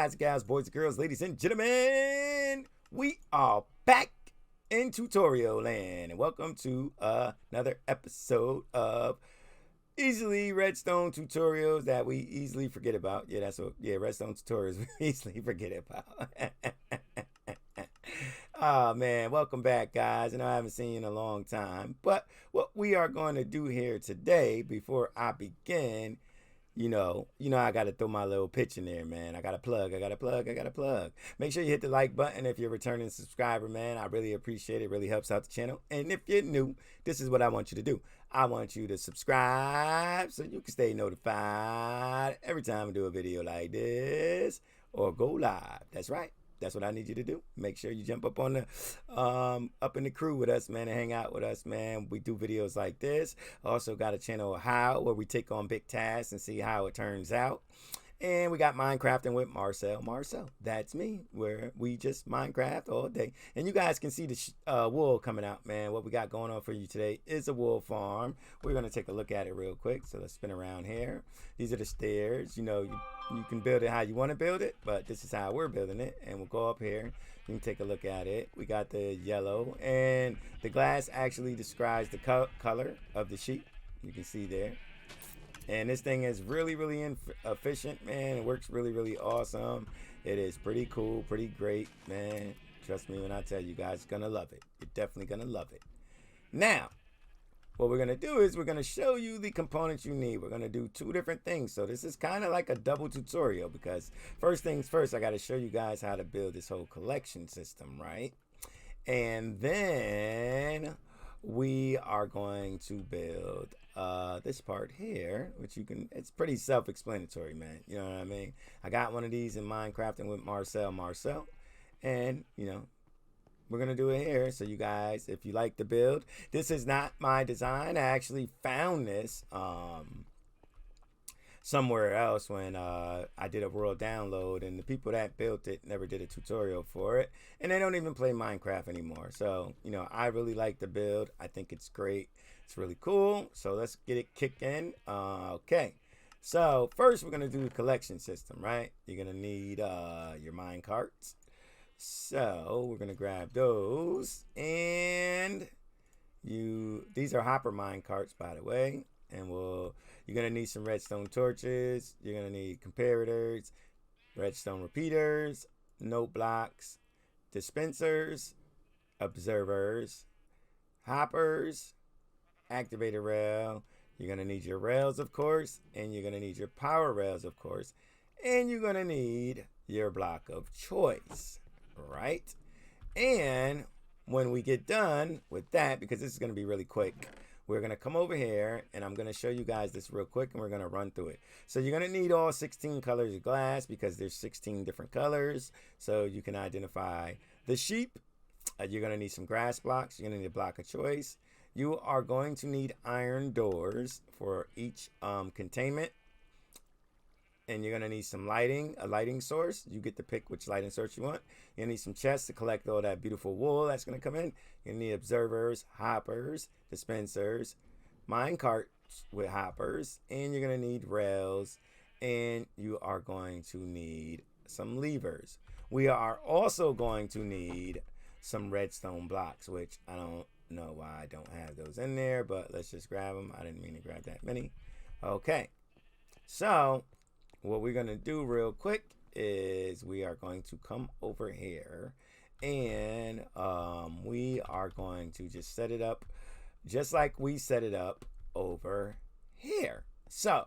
guys and gals, boys and girls, ladies and gentlemen, we are back in tutorial land, and welcome to another episode of easily redstone tutorials that we easily forget about. Yeah, that's what. Yeah, redstone tutorials we easily forget about. Oh man, welcome back, guys. And I haven't seen you in a long time, but what we are going to do here today, before I begin, I got to throw my little pitch in there, man. I got to plug. Make sure you hit the like button if you're a returning subscriber, man. I really appreciate it. It really helps out the channel. And if you're new, this is what I want you to do. I want you to subscribe so you can stay notified every time I do a video like this or go live. That's right. That's what I need you to do. Make sure you jump up on the up in the crew with us, man, and hang out with us, man. We do videos like this. Also got a channel How, where we take on big tasks and see how it turns out. And we got Minecrafting with Marcel. That's me, where we just Minecraft all day. And you guys can see the wool coming out, man. What we got going on for you today is a wool farm. We're going to take a look at it real quick. So let's spin around here. These are the stairs. You can build it how you want to build it, but this is how we're building it. And we'll go up here. You can take a look at it. We got the yellow. And the glass actually describes the color of the sheep. You can see there. And this thing is really, really efficient, man. It works really, really awesome. It is pretty cool, pretty great, man. Trust me when I tell you guys, you're going to love it. You're definitely going to love it. Now, what we're going to do is we're going to show you the components you need. We're going to do two different things. So this is kind of like a double tutorial because first things first, I got to show you guys how to build this whole collection system, right? And then we are going to build this part here, which it's pretty self-explanatory, man. You know what I mean? I got one of these in Minecrafting with Marcel, and we're gonna do it here. So you guys, if you like the build, this is not my design. I actually found this somewhere else when I did a world download, and the people that built it never did a tutorial for it, and they don't even play Minecraft anymore. So I really like the build. I think it's great. It's really cool. So let's get it kicked in. Okay, so first we're gonna do the collection system, right? You're gonna need your mine carts. So we're gonna grab those, and these are hopper mine carts, by the way. And you're gonna need some redstone torches. You're gonna need comparators, redstone repeaters, note blocks, dispensers, observers, hoppers, activator rail. You're gonna need your rails, of course, and you're gonna need your power rails, of course, and you're gonna need your block of choice, right? And when we get done with that, because this is gonna be really quick, we're going to come over here, and I'm going to show you guys this real quick, and we're going to run through it. So you're going to need all 16 colors of glass because there's 16 different colors, so you can identify the sheep. You're going to need some grass blocks. You're going to need a block of choice. You are going to need iron doors for each containment. And you're going to need some lighting, a lighting source. You get to pick which lighting source you want. You're going to need some chests to collect all that beautiful wool that's going to come in. You're going to need observers, hoppers, dispensers, mine carts with hoppers, and you're going to need rails, and you are going to need some levers. We are also going to need some redstone blocks, which I don't know why I don't have those in there, but let's just grab them. I didn't mean to grab that many. Okay, so what we're going to do real quick is we are going to come over here, and we are going to just set it up just like we set it up over here. So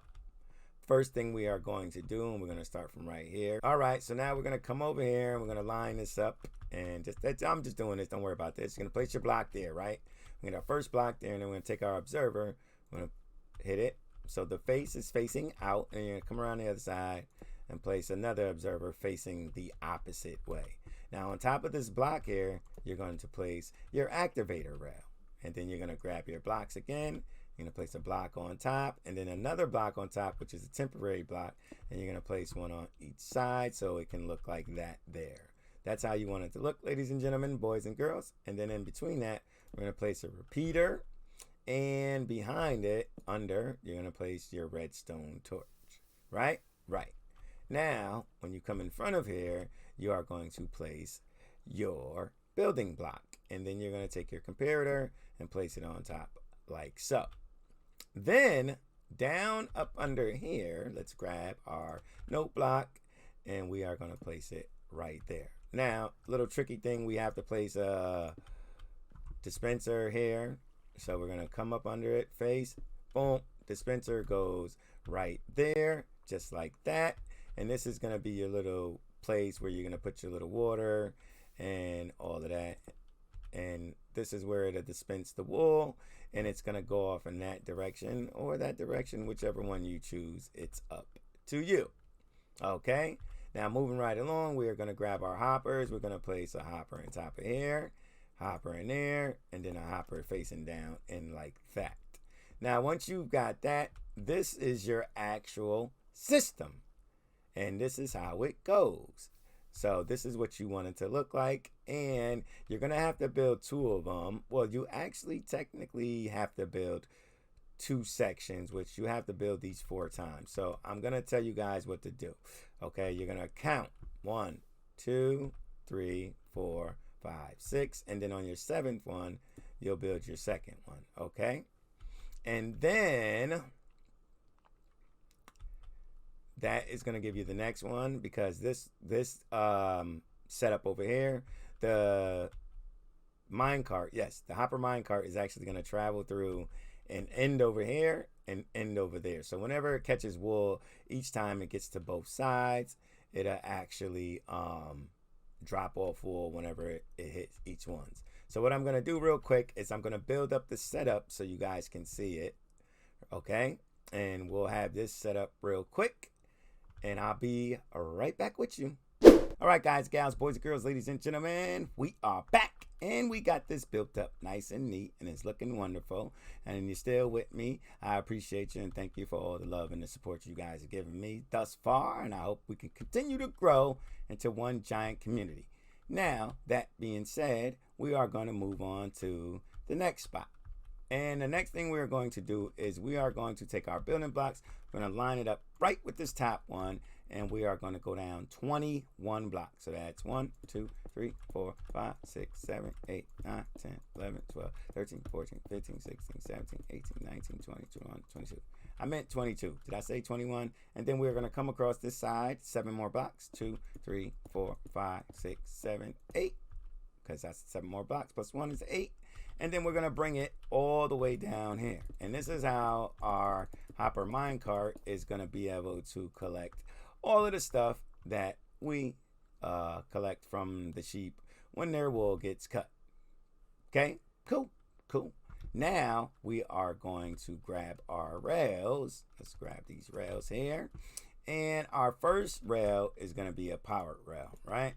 first thing we are going to do, and we're going to start from right here. All right, so now we're going to come over here, and we're going to line this up, and I'm just doing this. Don't worry about this. You're going to place your block there, right? We're going to our first block there, and then we're going to take our observer. We're going to hit it. So the face is facing out, and you're going to come around the other side and place another observer facing the opposite way. Now on top of this block here, you're going to place your activator rail. And then you're going to grab your blocks again. You're going to place a block on top, and then another block on top, which is a temporary block. And you're going to place one on each side so it can look like that there. That's how you want it to look, ladies and gentlemen, boys and girls. And then in between that, we're going to place a repeater. And behind it, under, you're going to place your redstone torch. Right? Right. Now, when you come in front of here, you are going to place your building block. And then you're going to take your comparator and place it on top like so. Then down up under here, let's grab our note block and we are going to place it right there. Now, little tricky thing, we have to place a dispenser here. So we're going to come up under it, face, boom, dispenser goes right there, just like that. And this is going to be your little place where you're going to put your little water and all of that. And this is where it'll dispense the wool, and it's going to go off in that direction or that direction, whichever one you choose. It's up to you. Okay, now moving right along, we are going to grab our hoppers. We're going to place a hopper on top of here, hopper in there, and then a hopper facing down and like that. Now once you've got that, this is your actual system, and this is how it goes. So this is what you want it to look like, and you're going to have to build two of them. Well, you actually technically have to build two sections, which you have to build these 4 times. So I'm going to tell you guys what to do. Okay, you're going to count 1, 2, 3, 4, 5, 6, and then on your 7th one, you'll build your second one. Okay, and then that is going to give you the next one, because this setup over here, the minecart, yes, the hopper minecart is actually going to travel through and end over here and end over there. So whenever it catches wool, each time it gets to both sides, it'll actually drop off wool whenever it hits each ones. So what I'm going to do real quick is I'm going to build up the setup so you guys can see it. Okay, and we'll have this set up real quick, and I'll be right back with you. All right, guys, gals, boys and girls, ladies and gentlemen, we are back, and we got this built up nice and neat, and it's looking wonderful. And you're still with me. I appreciate you, and thank you for all the love and the support you guys have given me thus far, and I hope we can continue to grow into one giant community. Now, that being said, we are going to move on to the next spot. And the next thing we're going to do is we are going to take our building blocks, we're going to line it up right with this top one, and we are going to go down 21 blocks. So that's 1, 2, 3, 4, 5, 6, 7, 8, 9, 10, 11, 12, 13, 14, 15, 16, 17, 18, 19, 20, 21, 22. I meant 22. Did I say 21? And then we're going to come across this side, 7 more blocks. 2, 3, 4, 5, 6, 7, 8. Because that's 7 more blocks plus 1 is 8. And then we're going to bring it all the way down here. And this is how our hopper minecart is going to be able to collect all of the stuff that we collect from the sheep when their wool gets cut. Okay, cool. Now we are going to grab our rails. Let's grab these rails here. And our first rail is going to be a powered rail, right?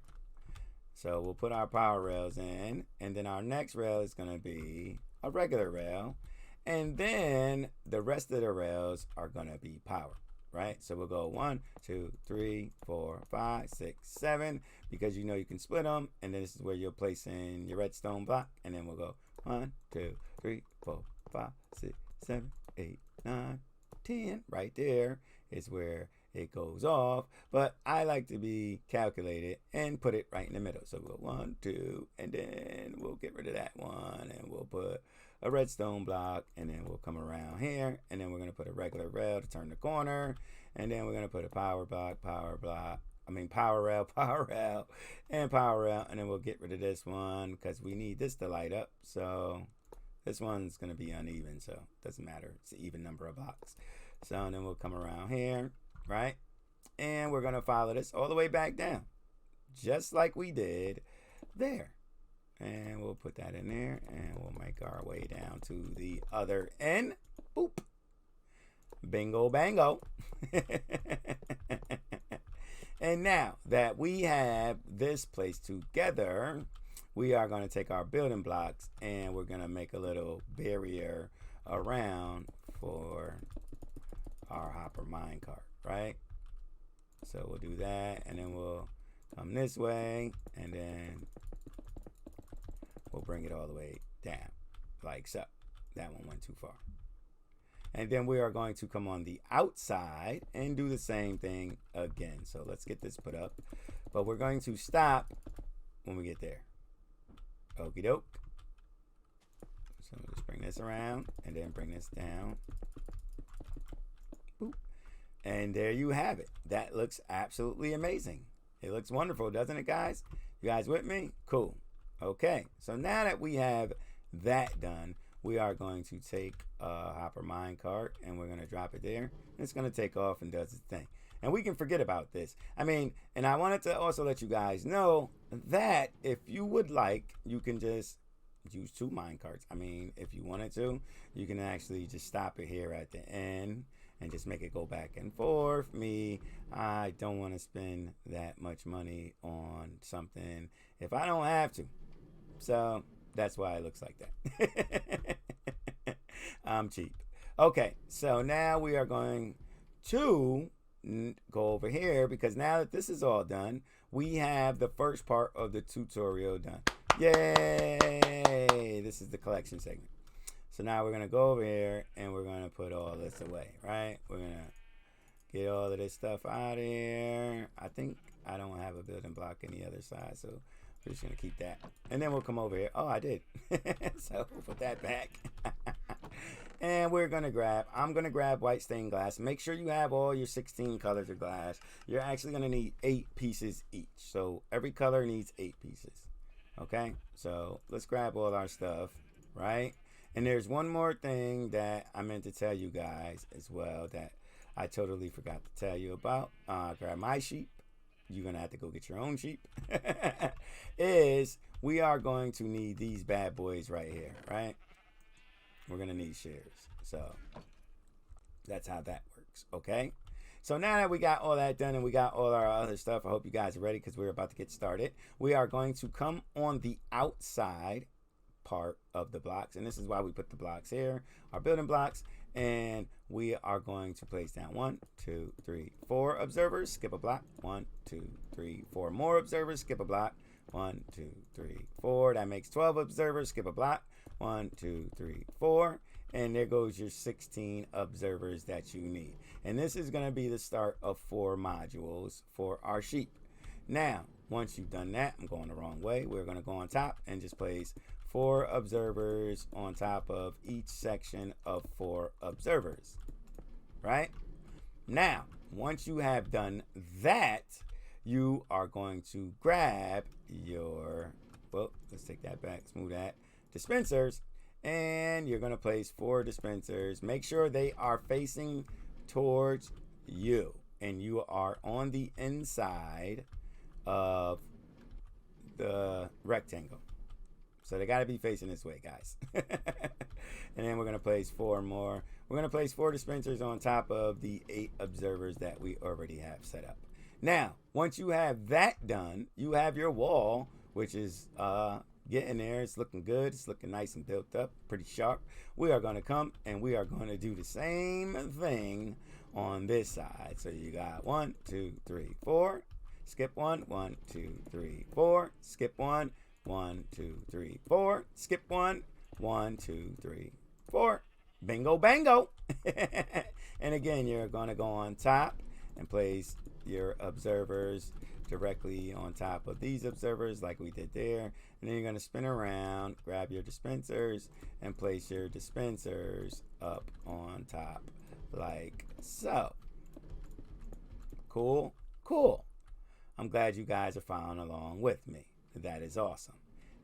So we'll put our power rails in, and then our next rail is going to be a regular rail, and then the rest of the rails are going to be powered, right? So we'll go 1, 2, 3, 4, 5, 6, 7, because you know you can split them, and then this is where you'll place in your redstone block, and then we'll go 1, 2, 3, 4, 5, 6, 7, 8, 9, 10. Right there is where it goes off, but I like to be calculated and put it right in the middle. So we'll 1, 2, and then we'll get rid of that one, and we'll put a redstone block, and then we'll come around here, and then we're going to put a regular rail to turn the corner, and then we're going to put a power rail, and power rail, and then we'll get rid of this one because we need this to light up. So this one's going to be uneven, so it doesn't matter. It's an even number of blocks. So and then we'll come around here, right? And we're going to follow this all the way back down, just like we did there. And we'll put that in there, and we'll make our way down to the other end. Boop. Bingo, bango. And now that we have this place together, we are going to take our building blocks, and we're going to make a little barrier around for our hopper minecart, right? So we'll do that, and then we'll come this way, and then we'll bring it all the way down like so. That one went too far. And then we are going to come on the outside and do the same thing again. So let's get this put up. But we're going to stop when we get there. Okie doke. So just bring this around and then bring this down. Boop. And there you have it. That looks absolutely amazing. It looks wonderful, doesn't it, guys? You guys with me? Cool. Okay. So now that we have that done, we are going to take a Hopper minecart and we're going to drop it there. It's going to take off and does its thing. And we can forget about this. I mean, and I wanted to also let you guys know that if you would like, you can just use 2 minecarts. I mean, if you wanted to, you can actually just stop it here at the end and just make it go back and forth. I don't want to spend that much money on something if I don't have to. So that's why it looks like that. I'm cheap. Okay, so now we are going to go over here because now that this is all done, we have the first part of the tutorial done. Yay! This is the collection segment. So now we're going to go over here and we're going to put all this away, right? We're going to get all of this stuff out of here. I think I don't have a building block on the other side, so we're just going to keep that. And then we'll come over here. Oh, I did. So we'll put that back. And we're going to grab, I'm going to grab white stained glass. Make sure you have all your 16 colors of glass. You're actually going to need 8 pieces each. So every color needs 8 pieces. Okay, so let's grab all our stuff, right? And there's one more thing that I meant to tell you guys as well that I totally forgot to tell you about. Grab my sheep. You're going to have to go get your own sheep. Is we are going to need these bad boys right here, right? We're going to need shears. So that's how that works, okay? So now that we got all that done and we got all our other stuff, I hope you guys are ready because we're about to get started. We are going to come on the outside part of the blocks. And this is why we put the blocks here, our building blocks. And we are going to place down 1, 2, 3, 4 observers, skip a block. 1, 2, 3, 4 more observers, skip a block. 1, 2, 3, 4. That makes 12 observers, skip a block. 1, 2, 3, 4. And there goes your 16 observers that you need. And this is going to be the start of 4 modules for our sheep. Now, once you've done that, I'm going the wrong way. We're going to go on top and just place 4 observers on top of each section of 4 observers. Right? Now, once you have done that, you are going to grab your, well, let's take that back, smooth that, dispensers. And you're going to place 4 dispensers. Make sure they are facing towards you. And you are on the inside of the rectangle. So they got to be facing this way, guys. And then we're going to place 4 more. We're going to place 4 dispensers on top of the 8 observers that we already have set up. Now, once you have that done, you have your wall, which is getting there. It's looking good. It's looking nice and built up, pretty sharp. We are going to come and we are going to do the same thing on this side. So you got 1, 2, 3, 4. Skip 1, 1, 2, 3, 4. Skip 1, 1, 2, 3, 4. Skip 1, 1, 2, 3, 4. Bingo, bango. And again, you're going to go on top and place your observers directly on top of these observers like we did there. And then you're going to spin around, grab your dispensers, and place your dispensers up on top like so. Cool? Cool. I'm glad you guys are following along with me. That is awesome.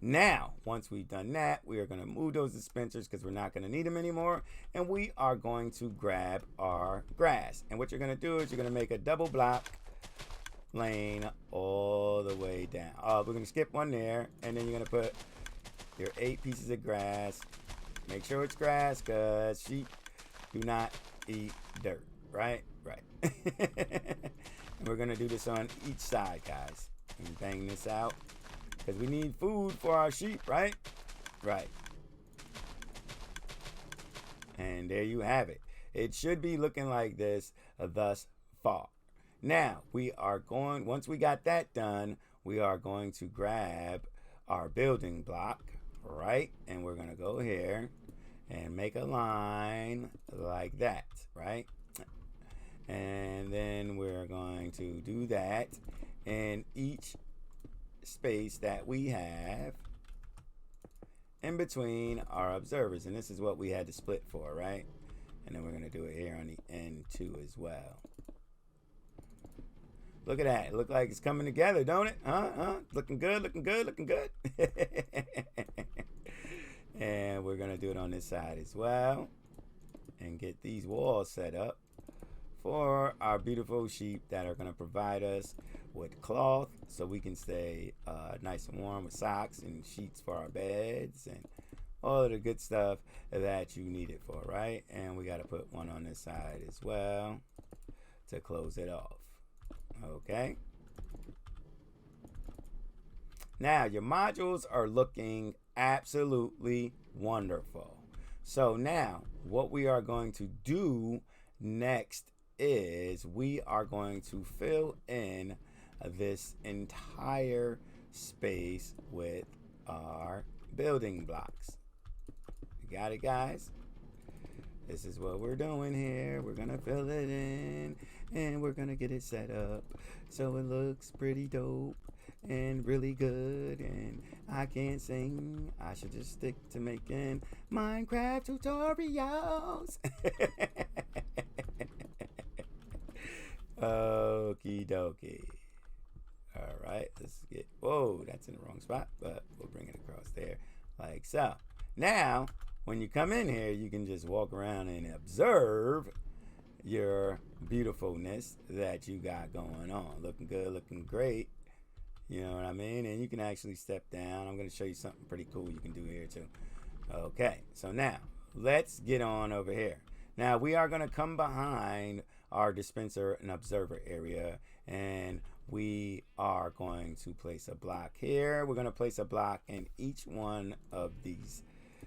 Now, once we've done that, we are going to move those dispensers because we're not going to need them anymore. And we are going to grab our grass. And what you're going to do is you're going to make a double block lane all the way down. We're going to skip 1 there. And then you're going to put your 8 pieces of grass. Make sure it's grass because sheep do not eat dirt. Right? Right. And we're going to do this on each side, guys. And bang this out. Because we need food for our sheep, right? Right. And there you have it. It should be looking like this thus far. Now, we are going, once we got that done, we are going to grab our building block, right? And we're going to go here. and make a line like that, right? And then we're going to do that in each space that we have in between our observers. And this is what we had to split for, right? And then we're going to do it here on the end too as well. Look at that. It looks like it's coming together, don't it? Looking good, looking good, looking good. And we're going to do it on this side as well. And get these walls set up for our beautiful sheep that are going to provide us with cloth so we can stay nice and warm, with socks and sheets for our beds and all of the good stuff that you need it for, right? And we got to put one on this side as well to close it off. Okay. Now your modules are looking absolutely wonderful. So now what we are going to do next is we are going to fill in this entire space with our building blocks. You got it, guys? This is what we're doing here. We're gonna fill it in and we're gonna get it set up so it looks pretty dope and really good. And I can't sing. I should just stick to making Minecraft tutorials. Okie dokie. All right, let's get, whoa, that's in the wrong spot, but we'll bring it across there like so. Now, when you come in here, you can just walk around and observe your beautifulness that you got going on. Looking good, looking great. You know what I mean? And you can actually step down. I'm going to show you something pretty cool you can do here too. Okay, so now let's get on over here. Now we are going to come behind our dispenser and observer area, and we are going to place a block here. We're going to place a block in each one of these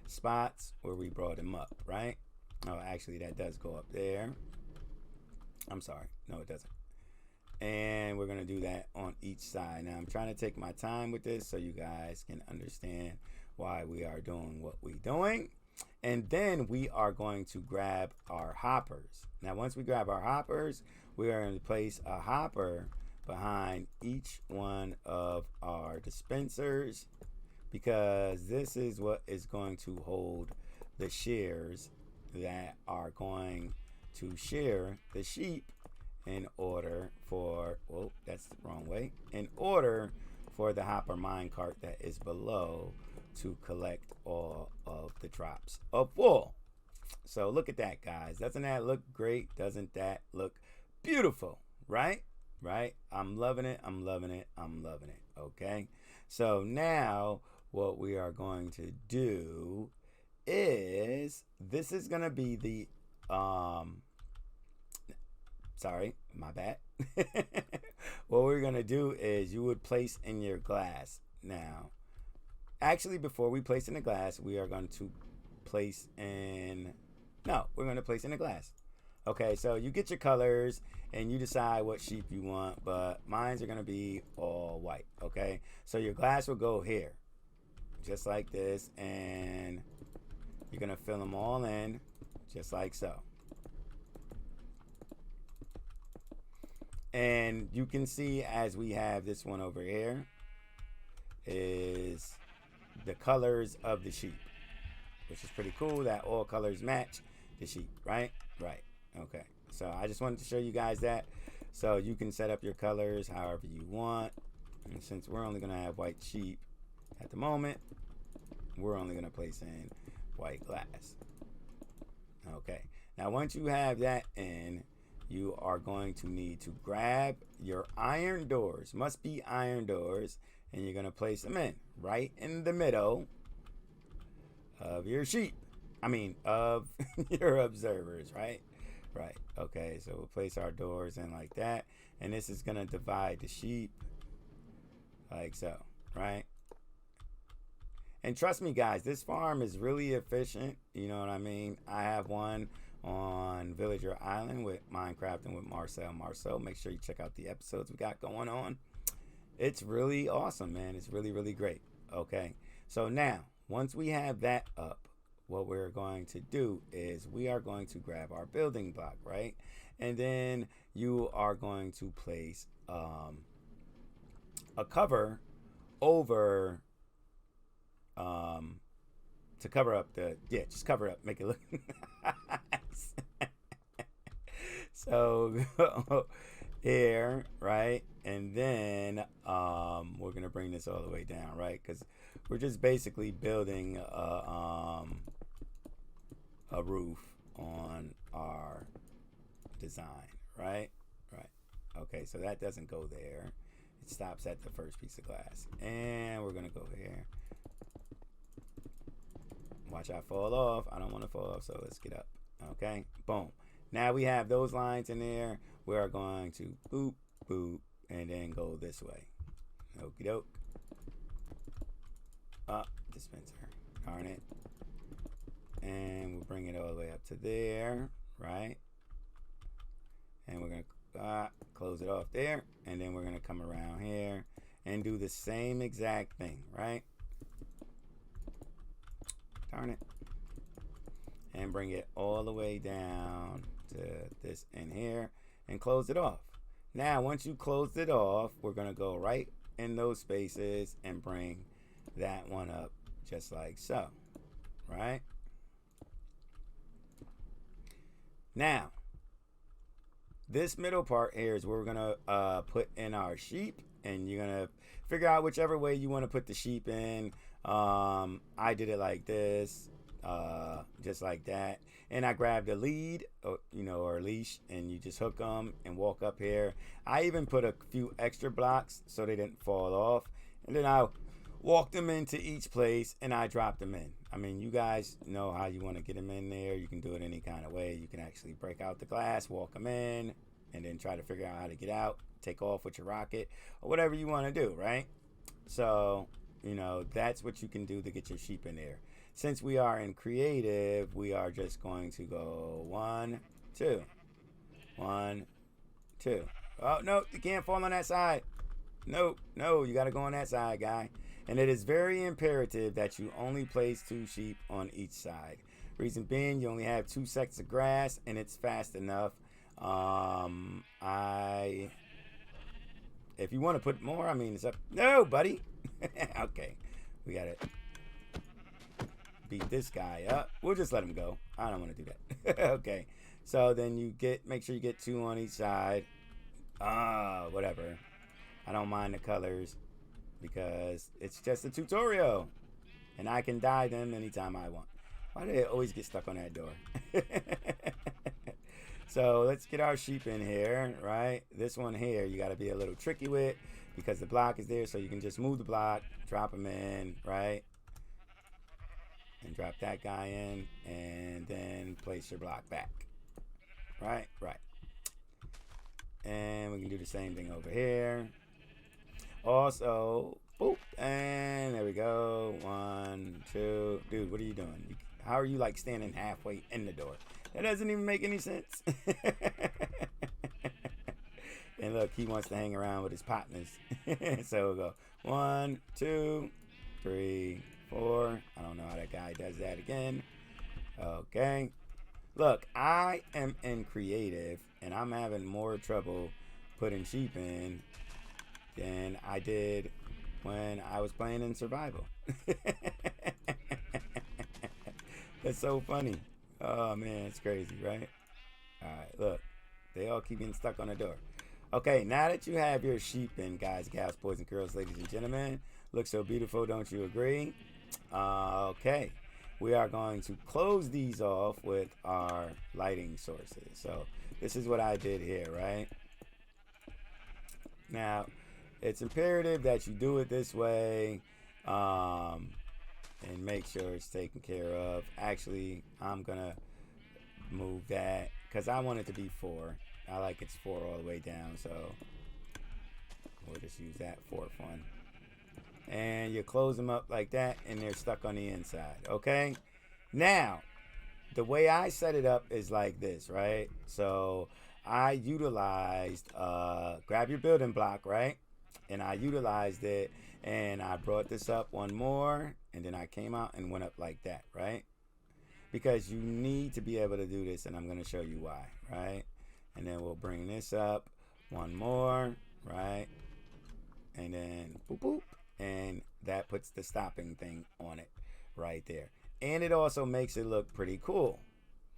spots where we brought them up, right? Oh, actually that does go up there. I'm sorry, no it doesn't. And we're going to do that on each side. Now I'm trying to take my time with this so you guys can understand why we are doing what we're doing. And then we are going to grab our hoppers. Now once we grab our hoppers, we are going to place a hopper behind each one of our dispensers, because this is what is going to hold the shears that are going to shear the sheep in order for, whoa, that's the wrong way, in order for the hopper minecart that is below to collect all of the drops of wool. So look at that, guys. Doesn't that look great? Doesn't that look beautiful? Right? Right? I'm loving it. I'm loving it. I'm loving it. Okay. So now what we are going to do is, this is going to be the, sorry, my bad. What we're going to do is you would place in your glass. Now, actually, before we place in the glass, we are going to place in, no, we're going to place in the glass. Okay, so you get your colors and you decide what sheep you want, but mines are going to be all white, okay? So your glass will go here, just like this, and you're going to fill them all in, just like so. And you can see, as we have this one over here, is the colors of the sheep, which is pretty cool that all colors match the sheep, right? Right. Okay. So I just wanted to show you guys that. So you can set up your colors however you want. And since we're only going to have white sheep at the moment, we're only going to place in white glass. Okay. Now once you have that in, you are going to need to grab your iron doors. Must be iron doors. And you're going to place them in right in the middle of your sheep. I mean, of your observers, right? Right. Okay, so we'll place our doors in like that. And this is going to divide the sheep like so, right? And trust me, guys, this farm is really efficient. You know what I mean? I have one on Villager Island with Minecraft and with Marcel. Make sure you check out the episodes we got going on. It's really awesome, man. It's really, really great. Okay. So now, once we have that up, what we're going to do is we are going to grab our building block, right? And then you are going to place a cover over to cover up the, yeah, just cover up, make it look so here, right? And then we're gonna bring this all the way down, right? Because we're just basically building a roof on our design, right? Right. Okay, so that doesn't go there. It stops at the first piece of glass. And we're gonna go here. Watch I fall off. I don't want to fall off, so let's get up. Okay, boom. Now we have those lines in there. We are going to boop, boop, and then go this way. Okie doke. Up, dispenser. Darn it. And we'll bring it all the way up to there, right? And we're going to close it off there. And then we're going to come around here and do the same exact thing, right? Darn it. And bring it all the way down to this in here and close it off. Now, once you closed it off, we're going to go right in those spaces and bring that one up just like so, right? Now, this middle part here is where we're going to put in our sheep, and you're going to figure out whichever way you want to put the sheep in. I did it like this, just like that. And I grabbed a lead, or, or a leash, and you just hook them and walk up here. I even put a few extra blocks so they didn't fall off. And then I walked them into each place and I dropped them in. I mean, you guys know how you want to get them in there. You can do it any kind of way. You can actually break out the glass, walk them in, and then try to figure out how to get out, take off with your rocket, or whatever you want to do, right? So, that's what you can do to get your sheep in there. Since we are in creative, we are just going to go 1, 2, 1, 2. Oh, no, you can't fall on that side. No, you got to go on that side, guy. And it is very imperative that you only place 2 sheep on each side. Reason being, you only have 2 sets of grass, and it's fast enough. If you want to put more, I mean, it's up. No, buddy. Okay, we got it. Beat this guy up. We'll just let him go. I don't want to do that. Okay, so then make sure you get 2 on each side. Whatever. I don't mind the colors because it's just a tutorial and I can dye them anytime I want. Why do they always get stuck on that door? So let's get our sheep in here, right? This one here you got to be a little tricky with because the block is there, so you can just move the block, drop them in, right? And drop that guy in, and then place your block back. Right. And we can do the same thing over here. Also, boop, and there we go. 1, 2. Dude, what are you doing? How are you like standing halfway in the door? That doesn't even make any sense. And look, he wants to hang around with his partners. So we'll go 1, 2, 3, 4. I don't know how that guy does that again. Okay. Look, I am in creative, and I'm having more trouble putting sheep in than I did when I was playing in survival. That's so funny. Oh, man, it's crazy, right? All right, look. They all keep getting stuck on the door. Okay, now that you have your sheep in, guys, gals, boys, and girls, ladies and gentlemen, looks so beautiful, don't you agree? Okay, we are going to close these off with our lighting sources. So this is what I did here, right? Now, it's imperative that you do it this way and make sure it's taken care of. Actually, I'm going to move that because I want it to be 4. I like it's 4 all the way down, so we'll just use that 4th one. And you close them up like that, and they're stuck on the inside, okay? Now, the way I set it up is like this, right? So I utilized, grab your building block, right? And I utilized it, and I brought this up one more, and then I came out and went up like that, right? because you need to be able to do this, and I'm going to show you why, right? And then we'll bring this up one more, right? And then boop, boop, and that puts the stopping thing on it right there. And it also makes it look pretty cool,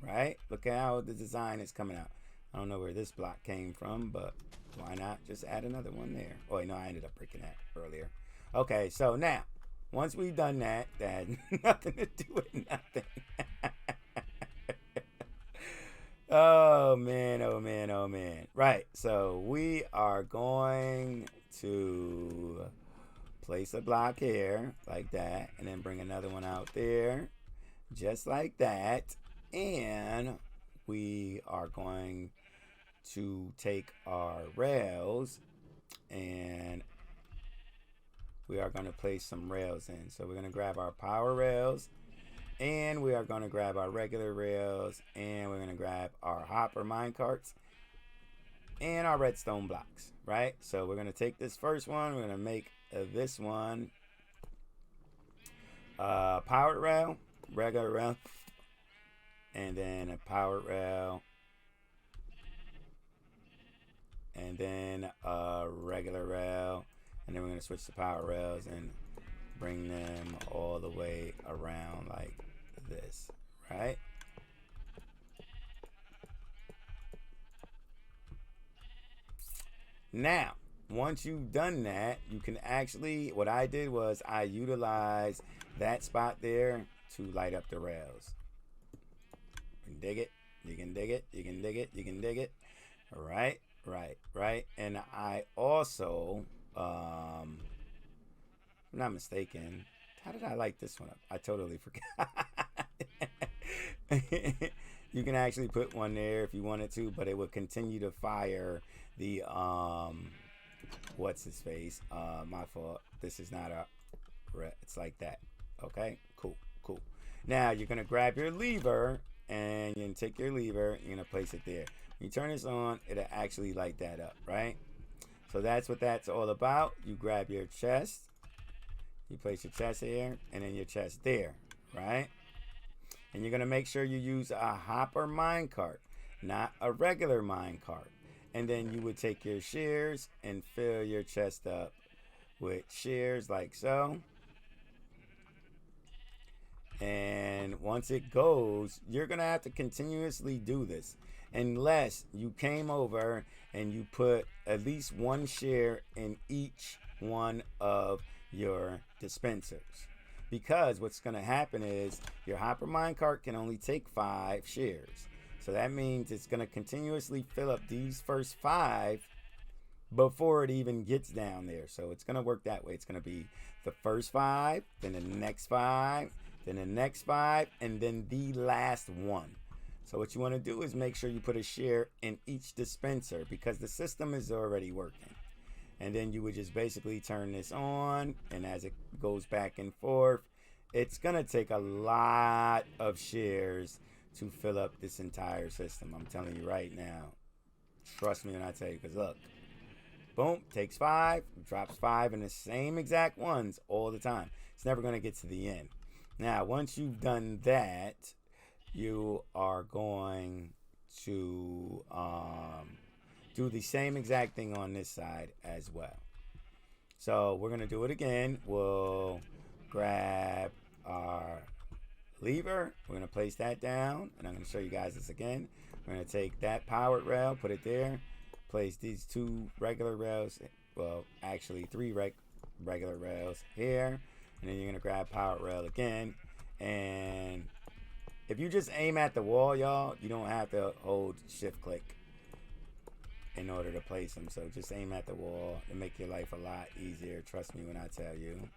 right? Look at how the design is coming out. I don't know where this block came from, but why not just add another one there? Oh, no, I ended up breaking that earlier. Okay, so now, once we've done that, that had nothing to do with nothing. Oh, man, oh, man, oh, man. Right, so we are going to place a block here, like that, and then bring another one out there, just like that. And we are going to take our rails and we are going to place some rails in. So we're going to grab our power rails, and we are going to grab our regular rails, and we're going to grab our hopper mine carts and our redstone blocks, right? So we're going to take this first one, we're going to make this one powered rail, regular rail, and then a powered rail, and then a regular rail, and then we're going to switch to power rails and bring them all the way around like this, right? Now, once you've done that, you can actually, what I did was I utilized that spot there to light up the rails. You can dig it, you can dig it, you can dig it, you can dig it. All right, right. And I also, if I'm not mistaken, how did I light this one up? I totally forgot. You can actually put one there if you wanted to, but it would continue to fire the what's his face, my fault, this is not a it's like that. Okay, cool. Now you're gonna grab your lever, and you're gonna take your lever, you're gonna place it there. When you turn this on, it'll actually light that up, right? So that's what that's all about. You grab your chest, you place your chest here, and then your chest there, right? And you're gonna make sure you use a hopper minecart, not a regular minecart. And then you would take your shears and fill your chest up with shears like so. And once it goes, you're gonna have to continuously do this unless you came over and you put at least one shear in each one of your dispensers. Because what's gonna happen is your hopper minecart can only take 5 shears. So that means it's going to continuously fill up these first 5 before it even gets down there. So it's going to work that way. It's going to be the first 5, then the next 5, then the next 5, and then the last one. So what you want to do is make sure you put a shear in each dispenser because the system is already working. And then you would just basically turn this on, and as it goes back and forth, it's going to take a lot of shears to fill up this entire system. I'm telling you right now. Trust me when I tell you, because look. Boom, takes 5, drops 5 in the same exact ones all the time. It's never going to get to the end. Now, once you've done that, you are going to do the same exact thing on this side as well. So we're going to do it again. We'll grab our lever, we're going to place that down, and I'm going to show you guys this again. We're going to take that powered rail, put it there, place these 2 regular rails, well actually 3 regular rails here, and then you're going to grab powered rail again. And if you just aim at the wall, y'all, you don't have to hold shift click in order to place them. So just aim at the wall and make your life a lot easier, trust me when I tell you.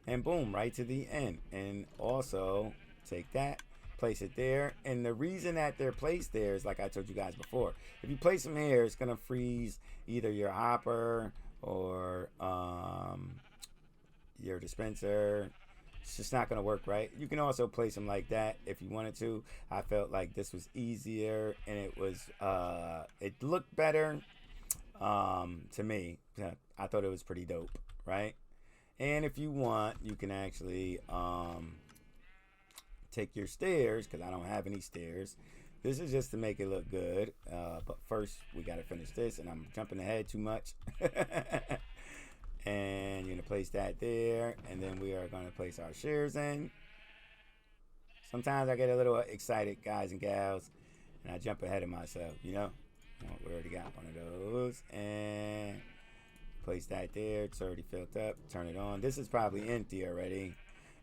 And boom, right to the end. And also take that, place it there. And the reason that they're placed there is like I told you guys before. If you place them here, it's gonna freeze either your hopper or your dispenser. It's just not gonna work right. You can also place them like that if you wanted to. I felt like this was easier and it was it looked better to me. I thought it was pretty dope, right? And if you want, you can actually take your stairs, because I don't have any stairs. This is just to make it look good. But first, we got to finish this, and I'm jumping ahead too much. And you're going to place that there, and then we are going to place our shears in. Sometimes I get a little excited, guys and gals, and I jump ahead of myself, you know. We already got one of those, and place that there. It's already filled up. Turn it on. This is probably empty already,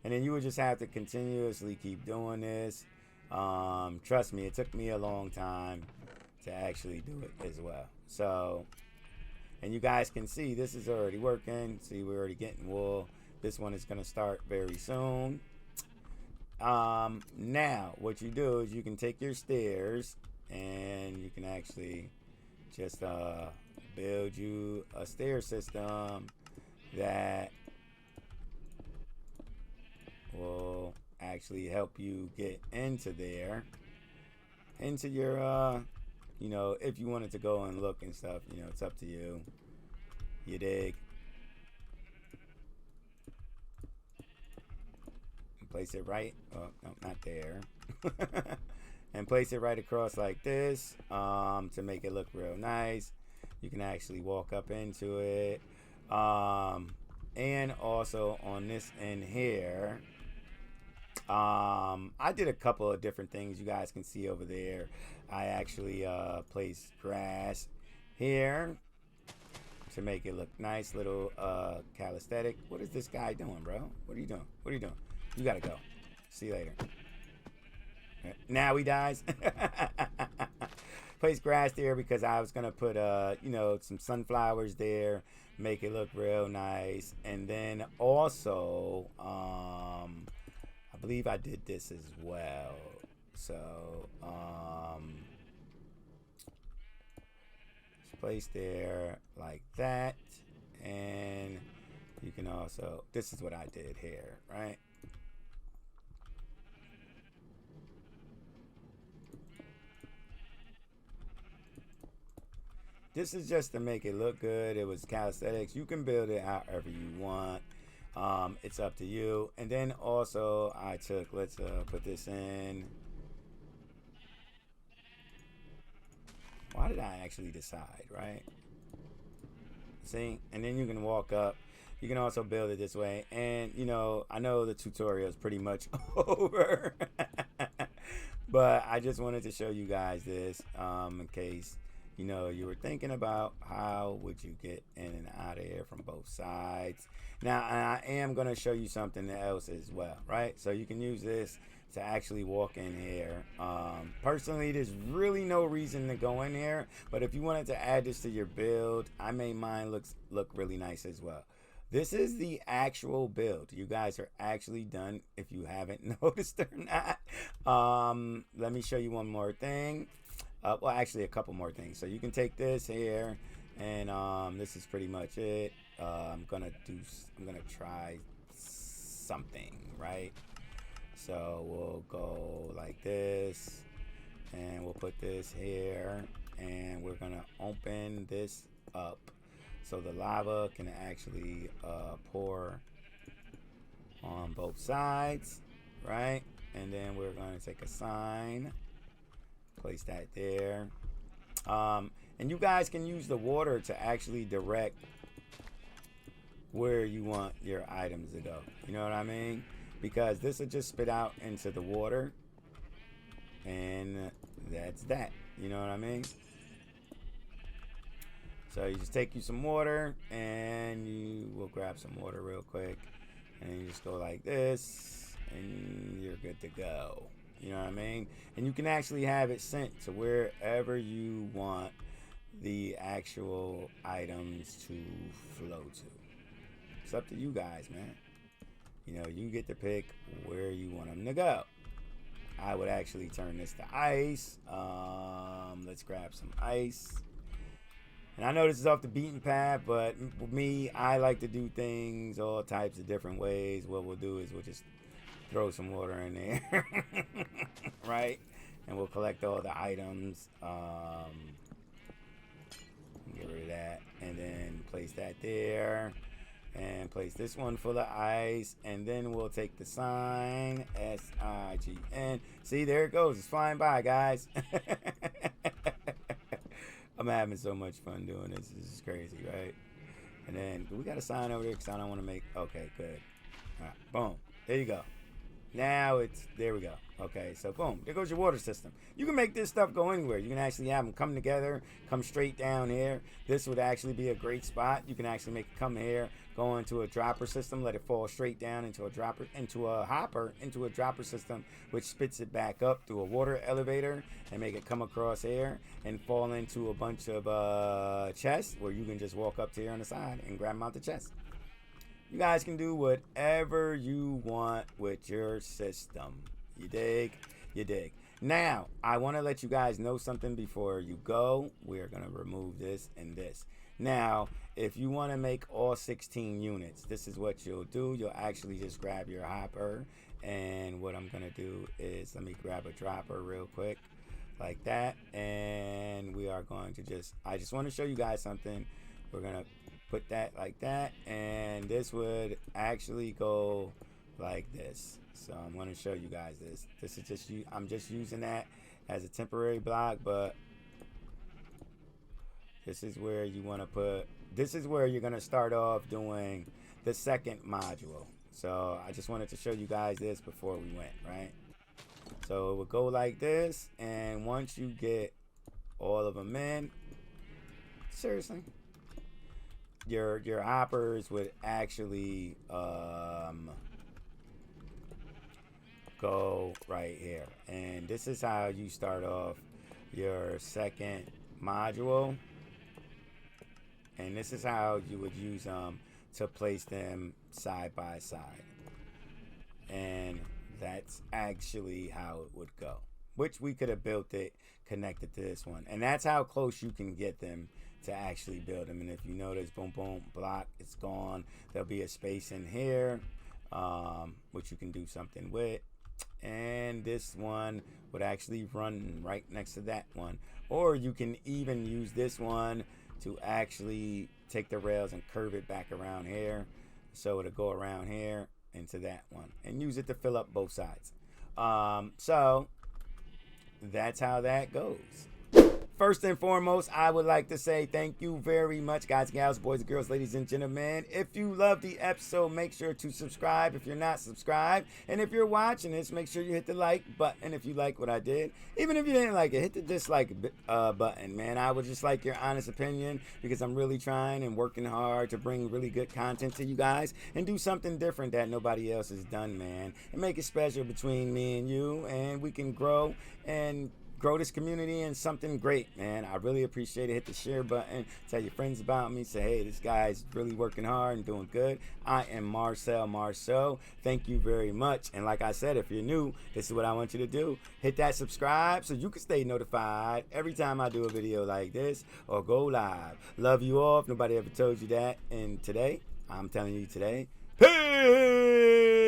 and then you would just have to continuously keep doing this. Trust me, it took me a long time to actually do it as well. So, and you guys can see this is already working. See, we're already getting wool. This one is going to start very soon. Now what you do is you can take your stairs and you can actually just build you a stair system that will actually help you get into there, into your you know, if you wanted to go and look and stuff, you know, it's up to you. You dig? Place it right, oh no, not there. And place it right across like this, to make it look real nice. You can actually walk up into it, and also on this end here, I did a couple of different things. You guys can see over there, I actually placed grass here to make it look nice, little calisthenic. What is this guy doing, bro? What are you doing? What are you doing? You gotta go. See you later. Now he dies. Place grass there because I was gonna put you know, some sunflowers there, make it look real nice. And then also I believe I did this as well. So place there like that. And you can also, this is what I did here, right? This is just to make it look good. It was calisthenics. You can build it however you want. It's up to you. And then also I took, let's put this in. Why did I actually decide, right? See? And then you can walk up. You can also build it this way. And, you know, I know the tutorial is pretty much over. But I just wanted to show you guys this in case, you know, you were thinking about how would you get in and out of here from both sides. Now, I am going to show you something else as well, right? So you can use this to actually walk in here. Personally, there's really no reason to go in here, but if you wanted to add this to your build, I made mine look really nice as well. This is the actual build. You guys are actually done if you haven't noticed or not. Let me show you one more thing. Well, actually a couple more things. So you can take this here, and this is pretty much it. I'm gonna try something, right? So we'll go like this, and we'll put this here, and we're gonna open this up so the lava can actually pour on both sides, right? And then we're gonna take a sign, place that there, and you guys can use the water to actually direct where you want your items to go. You know what I mean? Because this will just spit out into the water, and that's that. You know what I mean? So you just take you some water, and you will grab some water real quick, and you just go like this, and you're good to go. You know what I mean? And you can actually have it sent to wherever you want the actual items to flow to. It's up to you guys, man. You know, you get to pick where you want them to go. I would actually turn this to ice. Let's grab some ice. And I know this is off the beaten path, but for me, I like to do things all types of different ways. What we'll do is we'll just throw some water in there, right? And we'll collect all the items. Get rid of that, and then place that there. and place this one full of ice, and then we'll take the sign SIGN. See, there it goes. It's flying by, guys. I'm having so much fun doing this. This is crazy, right? And then we got a sign over there because I don't want to make. Okay, good. All right, boom. There you go. Now there we go. Okay, so boom, there goes your water system. You can make this stuff go anywhere. You can actually have them come together, come straight down here. This would actually be a great spot. You can actually make it come here, go into a dropper system, let it fall straight down into a dropper, into a hopper, into a dropper system, which spits it back up through a water elevator and make it come across here and fall into a bunch of chests where you can just walk up to here on the side and grab them out the chest. You guys can do whatever you want with your system. You dig? You dig. Now, I want to let you guys know something before you go. We're going to remove this and this. Now, if you want to make all 16 units, this is what you'll do. You'll actually just grab your hopper. And what I'm going to do is, let me grab a dropper real quick. Like that. And we are going to I just want to show you guys something. We're going to put that like that, and this would actually go like this. So I'm going to show you guys this. This is just I'm just using that as a temporary block, but this is where you want to put. This is where you're going to start off doing the second module. So I just wanted to show you guys this before we went, right? So it would go like this, and once you get all of them in, seriously, your hoppers would actually go right here, and this is how you start off your second module, and this is how you would use them to place them side by side, and that's actually how it would go, which we could have built it connected to this one, and that's how close you can get them to actually build them. And if you notice, boom, boom, block, it's gone. There'll be a space in here, which you can do something with. And this one would actually run right next to that one. Or you can even use this one to actually take the rails and curve it back around here. So it'll go around here into that one. And use it to fill up both sides. So that's how that goes. First and foremost, I would like to say thank you very much, guys, gals, boys, and girls, ladies, and gentlemen. If you love the episode, make sure to subscribe if you're not subscribed. And if you're watching this, make sure you hit the like button if you like what I did. Even if you didn't like it, hit the dislike button, man. I would just like your honest opinion because I'm really trying and working hard to bring really good content to you guys and do something different that nobody else has done, man. And make it special between me and you, and we can grow and grow this community and something great, man. I really appreciate it. Hit the share button. Tell your friends about me. Say, hey, this guy's really working hard and doing good. I am Marcel Marceau. Thank you very much. And like I said, if you're new, this is what I want you to do. Hit that subscribe so you can stay notified every time I do a video like this or go live. Love you all. If nobody ever told you that. And today, I'm telling you today, peace.